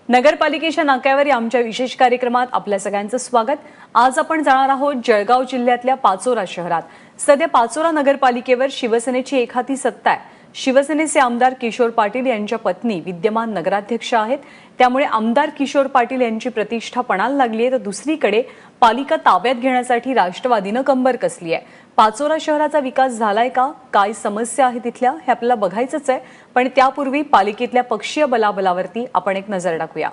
नगरपालिकेच्या नाक्यावर या आमच्या विशेष कार्यक्रमात आपल्या सगळ्यांचं स्वागत। आज आपण जाणार आहोत जळगाव जिल्ह्यातल्या पाचोरा शहरात। सध्या पाचोरा नगरपालिकेवर शिवसेनेची एकहाती सत्ता आहे। शिवसेनेचे आमदार किशोर पाटील यांच्या पत्नी विद्यमान नगराध्यक्ष आहेत, त्यामुळे आमदार किशोर पाटील यांची प्रतिष्ठा पणाला लागली आहे। तर दुसरीकडे पालिका ताब्यात घेण्यासाठी राष्ट्रवादीनं कंबर कसली आहे। पाचोरा शहराचा विकास झालाय का, काय समस्या आहे तिथल्या, हे आपल्याला बघायचंच आहे। पण त्यापूर्वी पालिकेतल्या पक्षीय बलाबलावरती आपण एक नजर टाकूया।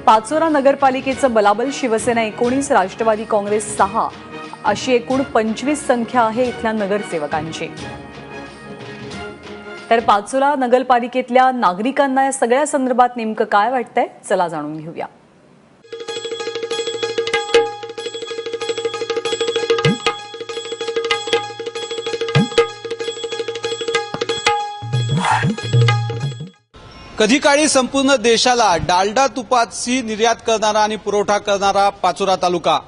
पाचोरा नगरपालिकेचं बलाबल शिवसेना 19, राष्ट्रवादी काँग्रेस 6 अशी एकूण 25 संख्या आहे इथल्या नगरसेवकांची। तर पाचोरा नगरपालिकेतल्या नागरिकांना या सगळ्या संदर्भात नेमकं काय वाटतंय, चला जाणून घेऊया। कधी काळी संपूर्ण देशाला डालडा तुपाची निर्यात करणारा आणि पुरवठा करणारा पाचोरा तालुका,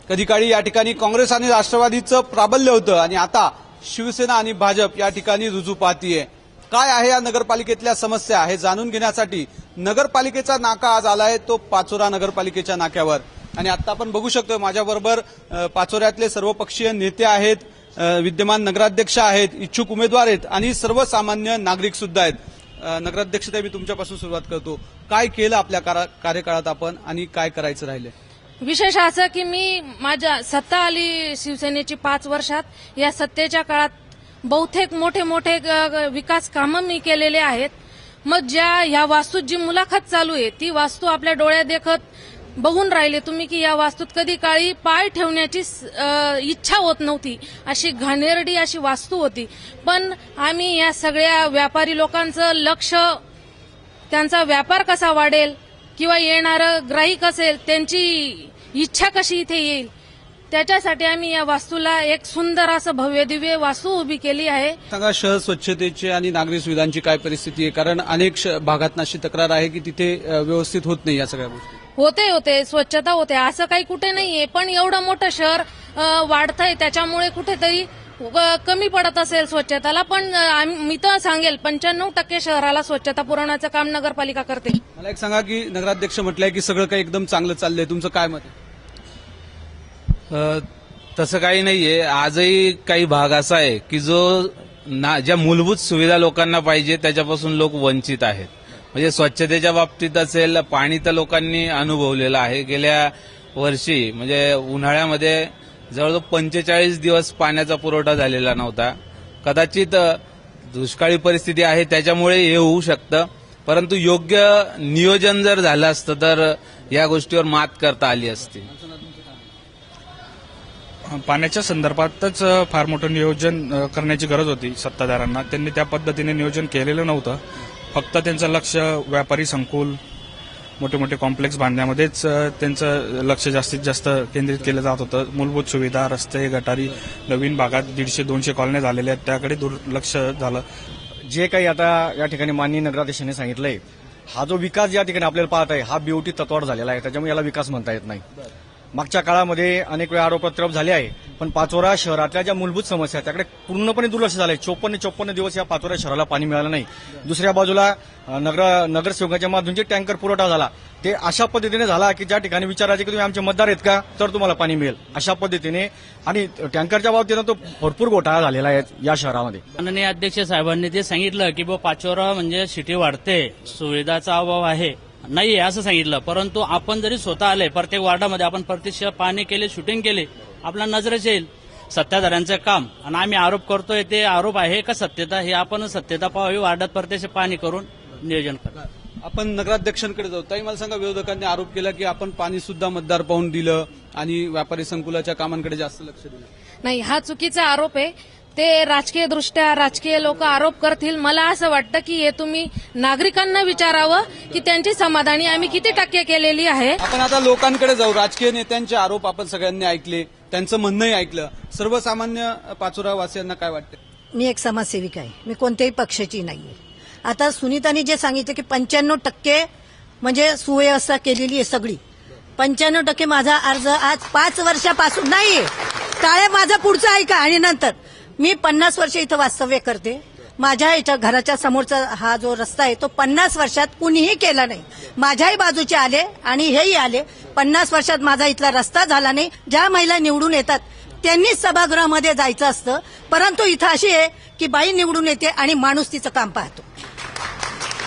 कधी काळी या ठिकाणी काँग्रेस आणि राष्ट्रवादीचं प्राबल्य होतं आणि आता शिवसेना आणि भाजप या ठिकाणी रुजू पाहतीये। काय आहे या नगरपालिकेतल्या समस्या हे जाणून घेण्यासाठी नगरपालिकेचा नाका आज आलाय तो पाचोरा नगरपालिकेच्या नाक्यावर। आणि आता आपण बघू शकतो माझ्याबरोबर पाचोऱ्यातले सर्वपक्षीय नेते आहेत, विद्यमान नगराध्यक्ष आहेत, इच्छुक उमेदवार आहेत आणि सर्वसामान्य नागरिक सुद्धा आहेत। नगराध्यक्षता मी तुमच्यापासून सुरुवात करतो। काय केलं आपल्या कार्यकाळात आपण आणि काय करायचं राहिले? विशेष असं की मी माझ्या सत्ता आली शिवसेनेची 5 वर्षात, या सत्तेच्या काळात बहुतेक मोठे मोठे विकास कामं मी केलेले आहेत। मग ह्या वास्तूत जी मुलाखत चालू आहे ती वास्तू आपल्या डोळ्यात देखत बघून राहिले तुम्ही की या वास्तूत कधी काळी पाय ठेवण्याची इच्छा होत नव्हती, अशी घाणेरडी अशी वास्तू होती। पण आम्ही या सगळ्या व्यापारी लोकांचं लक्ष, त्यांचा व्यापार कसा वाढेल किंवा येणारं ग्राहक असेल त्यांची इच्छा कशी इथे येईल, त्याच्यासाठी आम्ही या वास्तूला एक सुंदर असं भव्य दिव्य वास्तू उभी केली आहे। सांगा, शहर स्वच्छतेची आणि नागरी सुविधांची काय परिस्थिती आहे? कारण अनेक भागात अशी तक्रार आहे की तिथे व्यवस्थित होत नाही या सगळ्या गोष्टी। होते स्वच्छता होते, असं काही कुठे नाहीये, पण एवढं मोठं शहर वाढतंय त्याच्यामुळे कुठेतरी कमी पडत असेल स्वच्छताला। पण मी तर सांगेल 95% शहराला स्वच्छता पुरवण्याचं काम नगरपालिका करते। मला एक सांगा की नगराध्यक्ष म्हटलंय की सगळं काही एकदम चांगलं चाललंय, तुमचं काय मत आहे? तसं काही नाहीये। आजही काही भाग असा आहे की ज्या मूलभूत सुविधा लोकांना पाहिजे त्याच्यापासून लोक वंचित आहेत। म्हणजे स्वच्छतेच्या बाबतीत असेल, पाणी तर लोकांनी अनुभवलेलं आहे। गेल्या वर्षी म्हणजे उन्हाळ्यामध्ये जवळजवळ 45 दिवस पाण्याचा पुरवठा झालेला नव्हता। कदाचित दुष्काळी परिस्थिती आहे त्याच्यामुळे हे होऊ शकतं, परंतु योग्य नियोजन जर झालं असतं तर या गोष्टीवर मात करता आली असती। पाण्याच्या संदर्भातच फार मोठं नियोजन करण्याची गरज होती सत्ताधाऱ्यांना। त्यांनी त्या पद्धतीने नियोजन केलेलं नव्हतं। फक्त त्यांचं लक्ष व्यापारी संकुल, मोठे मोठे कॉम्प्लेक्स बांधण्यामध्येच त्यांचं लक्ष जास्तीत जास्त केंद्रित केलं जात होतं। मूलभूत सुविधा, रस्ते, गटारी, नवीन भागात 150-200 कॉलन्या झालेल्या आहेत त्याकडे दुर्लक्ष झालं। जे काही आता या ठिकाणी माननीय नगराध्यक्षांनी सांगितलंय, हा जो विकास या ठिकाणी आपल्याला पाहत आहे हा बीओटी तत्वावर झालेला आहे, त्याच्यामुळे याला विकास म्हणता येत नाही। मागच्या काळामध्ये अनेक वेळा आरोप प्रत्यारोप झाले आहे, पण पाचोरा शहरातल्या ज्या मूलभूत समस्या आहेत त्याकडे पूर्णपणे दुर्लक्ष झालंय। 54 दिवस या पाचोरा शहराला पाणी मिळालं नाही। दुसऱ्या बाजूला नगरसेवकाच्या माध्यमातून जे टँकर पुरवठा झाला ते अशा पद्धतीने झाला की ज्या ठिकाणी विचारायचे की तुम्ही आमचे मतदार आहेत का तर तुम्हाला पाणी मिळेल, अशा पद्धतीने। आणि टँकरच्या बाबतीनं तो भरपूर घोटाळा झालेला आहे या शहरामध्ये। माननीय अध्यक्ष साहेबांनी ते सांगितलं की पाचोरा म्हणजे सिटी वाढते, सुविधाचा अभाव आहे, नाही असं सांगितलं। परंतु आपण जरी स्वतः आले प्रत्येक वार्डामध्ये, आपण प्रत्यक्ष पाहणी केले, शूटिंग केले, आपल्या नजरेच येईल सत्ताधाऱ्यांचं काम। आणि आम्ही आरोप करतोय ते आरोप आहे का सत्यता, हे आपण सत्यता पाहावी, वार्डात प्रत्यक्ष पाहणी करून नियोजन करा। आपण नगराध्यक्षांकडे जाऊ। ताई, मला सांगा, विरोधकांनी आरोप केला की आपण पाणी सुद्धा मतदार पाहून दिलं आणि व्यापारी संकुलाच्या कामांकडे जास्त लक्ष दिलं। नाही, हा चुकीचा आरोप आहे। ते राजकीय दृष्ट्या राजकीय लोक आरोप करतील। मला असं वाटतं की हे तुम्ही नागरिकांना विचारावं की त्यांची समाधानी आम्ही किती टक्के केलेली आहे। आपण आता लोकांकडे जाऊ। राजकीय नेत्यांचे आरोप आपण सगळ्यांनी ऐकले, त्यांचं म्हणणंही ऐकलं। सर्वसामान्य पाचोरा वासियांना काय वाटतं? मी एक समाजसेविका आहे, मी कोणत्याही पक्षाची नाहीये। आता सुनीतांनी जे सांगितलं की 95% म्हणजे सुव्यवस्था केलेली आहे सगळी, 95% माझा अर्ज आज 5 वर्षापासून नाही, टाळ्या माझा पुढचा ऐका। आणि नंतर मी 50 वर्ष इथं वास्तव्य करते माझ्या याच्या घराच्या समोरचा हा जो रस्ता आहे तो 50 वर्षात कुणीही केला नाही. माझ्याही बाजूचे आले आणि हेही आले. 50 वर्षात माझा इथला रस्ता झाला नाही. ज्या महिला निवडून येतात त्यांनीच सभागृहामध्ये जायचं असतं, परंतु इथं अशी आहे की बाई निवडून येते आणि माणूस तिचं काम पाहतो.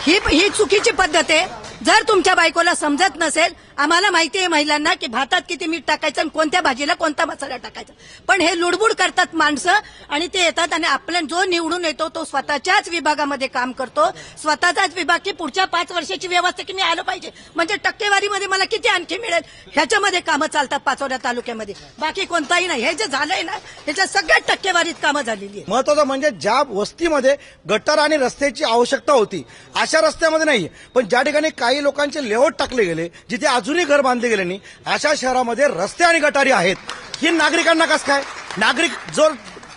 ही चुकीची पद्धत आहे. जर तुमच्या बायकोला समजत नसेल, आम्हाला माहिती आहे महिलांना की भातात किती मीठ टाकायचं आणि कोणत्या भाजीला कोणता मसाला टाकायचा, पण हे लुडबुड करतात माणसं आणि ते येतात आणि आपल्या जो निवडून येतो तो स्वतःच्याच विभागामध्ये काम करतो. स्वतःचाच विभाग की पुढच्या 5 वर्षाची व्यवस्था की मी आलो पाहिजे म्हणजे टक्केवारीमध्ये मला किती आणखी मिळेल ह्याच्यामध्ये कामं चालतात पाचोरा तालुक्यामध्ये. बाकी कोणताही नाही. हे जे झालंय ना ह्याच्या सगळ्यात टक्केवारीत कामं झालेली आहे. महत्वाचं म्हणजे ज्या वस्तीमध्ये गटार आणि रस्त्याची आवश्यकता होती अशा रस्त्यामध्ये नाही, पण ज्या ठिकाणी काही लोकांचे लेआउट टाकले गेले, जिथे अजूनही घर बांधले गेले नाही, अशा शहरामध्ये रस्ते आणि गटारी आहेत. ही नागरिकांना कसं काय? नागरिक जो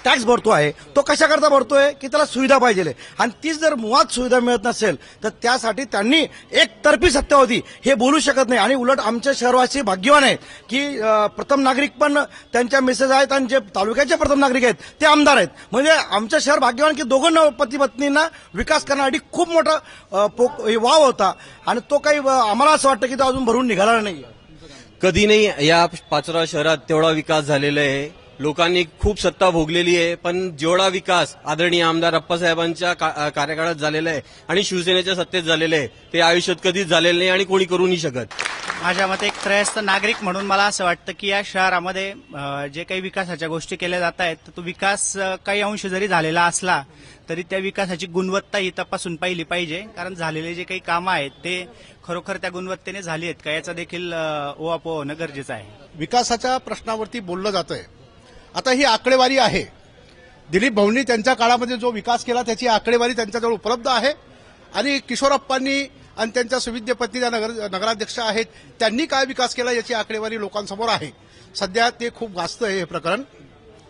टॅक्स भरतो आहे तो कशाकरता भरतोय की त्याला सुविधा पाहिजे, आणि तीच जर मुळात सुविधा मिळत नसेल तर त्यासाठी त्यांनी एकतर्फी सत्तावधी हे बोलू शकत नाही. आणि उलट आमच्या शहरवासी भाग्यवान आहेत की प्रथम नागरिक पण त्यांच्या मिसेस आहेत आणि जे तालुक्याचे प्रथम नागरिक आहेत ते आमदार आहेत. म्हणजे आमचं शहर भाग्यवान की दोघं पती पत्नींना विकास करण्यासाठी खूप मोठा वाव होता आणि तो काही आम्हाला असं वाटतं की तो अजून भरून निघाला नाही. कधी नाही या पाचोरा शहरात तेवढा विकास झालेला आहे. लोकांनी खूप सत्ता भोगलेली आहे, पण जेवढा विकास आदरणीय आमदार अप्पासाहेबांच्या कार्यकाळात झालेला आहे आणि शिवसेनेच्या सत्तेत झालेलं आहे ते आयुष्यात कधीच झालेलं नाही आणि कोणी करू नाही शकत. माझ्या मते एक त्रयस्थ नागरिक म्हणून मला असं वाटतं की या शहरामध्ये जे काही विकासाच्या गोष्टी केल्या जात आहेत तो विकास काही अंश जरी झालेला असला तरी त्या विकासाची गुणवत्ता ही तपासून पाहिली पाहिजे. कारण झालेले जे काही कामं आहेत ते खरोखर त्या गुणवत्तेने झाली आहेत का याचा देखील ओवापोह होणं गरजेचं आहे. विकासाच्या प्रश्नावरती बोललं जातंय. आता ही आकडेवारी आहे. दिलीप भाऊंनी त्यांच्या काळामध्ये जो विकास केला त्याची आकडेवारी त्यांच्याजवळ उपलब्ध आहे आणि किशोरप्पांनी आणि त्यांच्या सुविद्य पत्नी ज्या नगराध्यक्ष आहेत त्यांनी काय विकास केला याची आकडेवारी लोकांसमोर आहे. सध्या ते खूप गाजतंय हे प्रकरण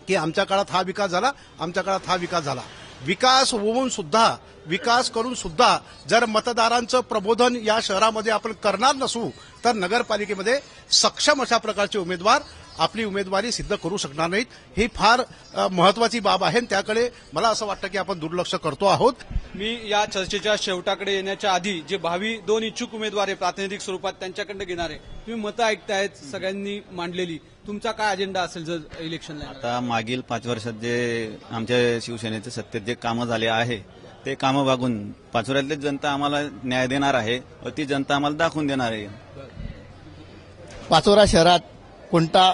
की आमच्या काळात हा विकास झाला, आमच्या काळात हा विकास झाला. विकास होऊन सुद्धा, विकास करून सुद्धा जर मतदारांचं प्रबोधन या शहरामध्ये आपण करणार नसू तर नगरपालिकेमध्ये सक्षम अशा प्रकारचे उमेदवार आपली उमेदवारी सिद्ध करू शकणार नाहीत. ही फार महत्वाची बाब आहे. त्याकडे मला असं वाटतं की आपण दुर्लक्ष करतो आहोत. मी या चर्चेच्या शेवटाकडे येण्याच्या आधी जे भावी 2 इच्छुक उमेदवार आहे प्रातिनिधिक स्वरूपात त्यांच्याकडे घेणार आहे. तुम्ही मतं ऐकतायत सगळ्यांनी मांडलेली, तुमचा काय अजेंडा असेल जर इलेक्शनला? आता मागील 5 वर्षात जे आमच्या शिवसेनेच्या सत्तेत जे कामं झाले आहे ते कामं बघून पाचोऱ्यातली जनता आम्हाला न्याय देणार आहे व ती जनता आम्हाला दाखवून देणार आहे. पाचोरा शहरात कोणता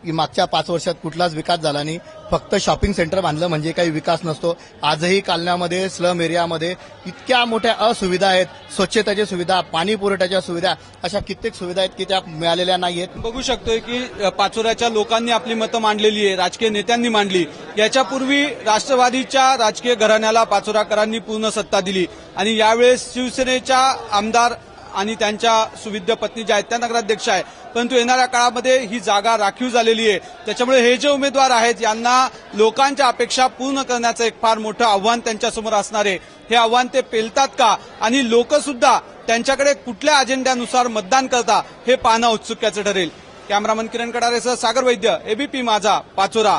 मागच्या 5 वर्षात कुठलाच विकास झाला नाही. फक्त शॉपिंग सेंटर बांधलं म्हणजे काही विकास नसतो. आजही कालन्यामध्ये स्लम एरियामध्ये इतक्या मोठ्या असुविधा आहेत. स्वच्छतेच्या सुविधा, पाणी पुरवठ्याच्या सुविधा, अशा कित्येक सुविधा आहेत की त्या मिळालेल्या नाहीयेत. बघू शकतोय की पाचोऱ्याच्या लोकांनी आपली मतं मांडलेली आहे, राजकीय नेत्यांनी मांडली. याच्यापूर्वी राष्ट्रवादीच्या राजकीय घराण्याला पाचोराकरांनी पूर्ण सत्ता दिली आणि यावेळेस शिवसेनेच्या आमदार आणि त्यांच्या सुविद्य पत्नी ज्या आहेत त्या नगराध्यक्ष आहे. परंतु येणाऱ्या काळामध्ये ही जागा राखीव झालेली आहे. त्याच्यामुळे हे जे उमेदवार आहेत यांना लोकांच्या अपेक्षा पूर्ण करण्याचं एक फार मोठं आव्हान त्यांच्यासमोर असणार आहे. हे आव्हान ते पेलतात का आणि लोक सुद्धा त्यांच्याकडे कुठल्या अजेंड्यानुसार मतदान करता हे पाहणं औत्सुक्याचं ठरेल. कॅमेरामन किरण कडारेसह सागर वैद्य, एबीपी माझा, पाचोरा.